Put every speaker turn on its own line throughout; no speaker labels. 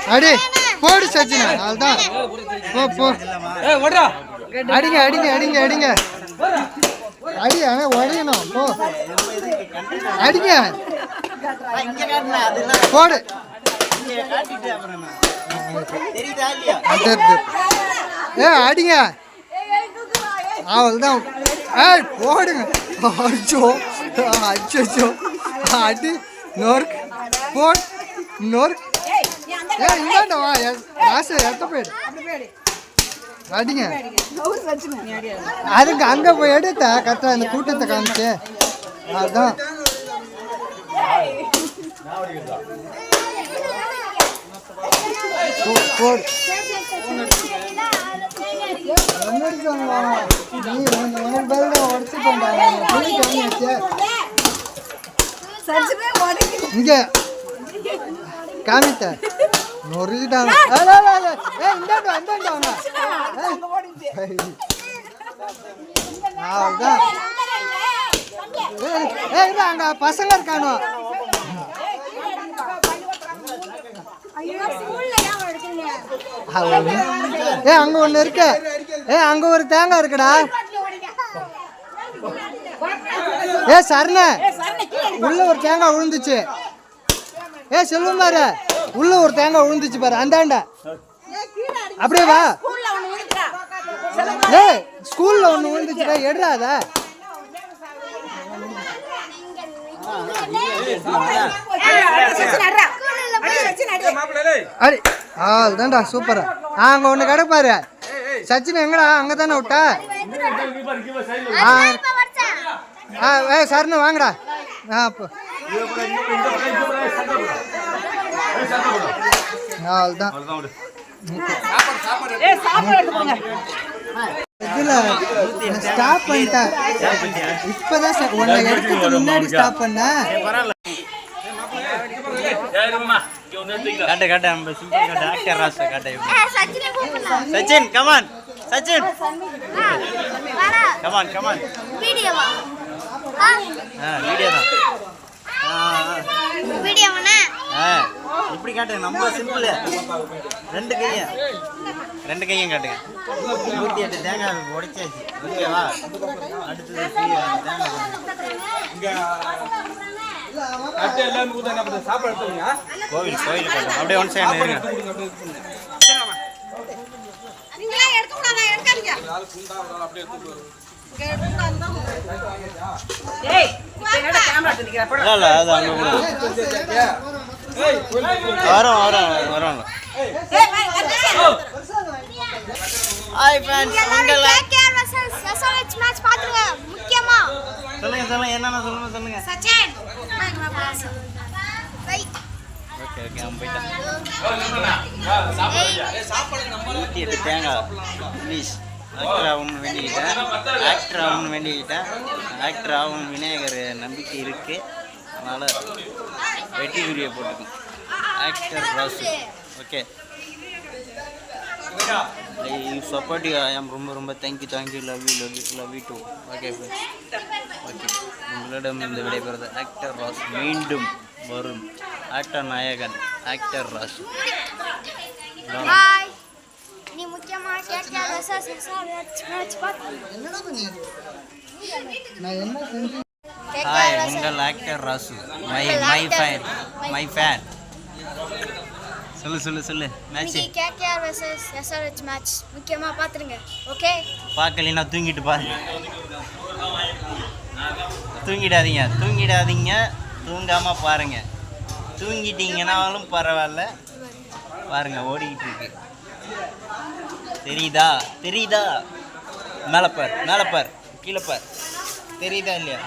அடி போடு சச்சின் அதுதான் போ போ அடிங்க அடிங்க அடிங்க அடிங்க அடி ஆனால் உடையணும் போ அடிங்க போடு அடிங்க அவள்தான் போடுங்க அச்சோ அச்சோ அடி நோர்க் போட் நோர்க் இந்தாண்டவா ராசு எத்த போயிடு அடிங்க அதுக்கு அங்கே போய் எடுத்த கரெக்டாக இந்த கூட்டத்தை காமிச்சு அதுதான் போடு இங்க காமித்த நொறுக்கிட்டாங்க அங்க பசங்க இருக்கானோ அங்க ஒண்ணு இருக்கு அங்க ஒரு தேங்காய் இருக்குடா சரண உள்ள ஒரு தேங்காய் விழுந்துச்சு செல்வம் பாரு உள்ள ஒரு தேங்காய் விழுந்துச்சு பாரு அந்தாண்ட அப்படியே வா ஸ்கூல்ல ஒண்ணு விழுந்துச்சுடா எடுறாத அதுதான்டா சூப்பரா அங்க ஒண்ணு கிடப்பாரு சச்சின் எங்கடா அங்கதானே விட்டா சரணு வாங்கடா இதுல ஸ்டாப் பண்ணிட்டேன் இப்பதான் உன்னை எடுத்துட்டு முன்னாடி ஸ்டாப் பண்ண
காட்டு காட்டு நம்ம சிம்பிள் காட்டு ஆக்டர் ராசா காட்டு Sachin come on Sachin come on come on வீடியோவா வீடியோ தான் வீடியோவா இப்படி காட்டுங்க நம்ம சிம்பிள் ரெண்டு கையும் காட்டுங்க 108 தேங்காய் உடைச்சாச்சு ஓகேவா அடுத்தது கோவில் அப்படியே ஒன் சைடு இருங்க அது அங்க வரோம் ஹாய் फ्रेंड्स உங்கள் கேகேஆர் வெர்சஸ் எஸ்ஆர்எச் மேட்ச் பாத்துங்க முக்கியமா சொல்லுங்க என்னன்னா சொல்லுங்க சச்சின் பை ஓகே நம்ம போய்டா சாப்பாடுக்கு நம்ம 108 தேங்காய் ப்ளீஸ் ஆக்டர் ஆகணும்னு வேண்டிக்கிட்டேன் ஆக்டர் ஆகும் விநாயகர் நம்பிக்கை இருக்கு அதனால வெட்டி வீடியோ போட்டுக்கோம் actor Rasu okay I support you I am ரொம்ப thank you love you too okay okay உங்களிடம் இந்த விடைபெறுவது ஆக்டர் ராசு மீண்டும் வரும் ஆக்டர் நாயகன் ஆக்டர் ராசு
நீ முக்கியமா கேகேஆர் வெர்சஸ் எஸ்ஆர்எச் மேட்ச் பாத்து என்னடா பண்ணிட்டு
நான் என்ன செஞ்சேன்
ஹாய் உங்கள் ஆக்டர் ராசு மை ஃபேன் சொல்லு match
KKR versus SRH match முக்கியமா பாத்துருங்க ஓகே
பார்க்கலைன்னா தூங்கிட்டு பாருங்க தூங்கிடாதீங்க தூங்காம பாருங்க தூங்கிட்டீங்கனாலும் பரவாயில்ல பாருங்க ஓடிக்கிட்டு இருக்கு தெரியுதா மேலே பார் கீழே பார் தெரியுதா இல்லையா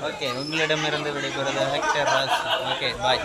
ஓகே உங்களிடமிருந்து விடைபெறுவது ஆக்டர் ராசு ஓகே பாய்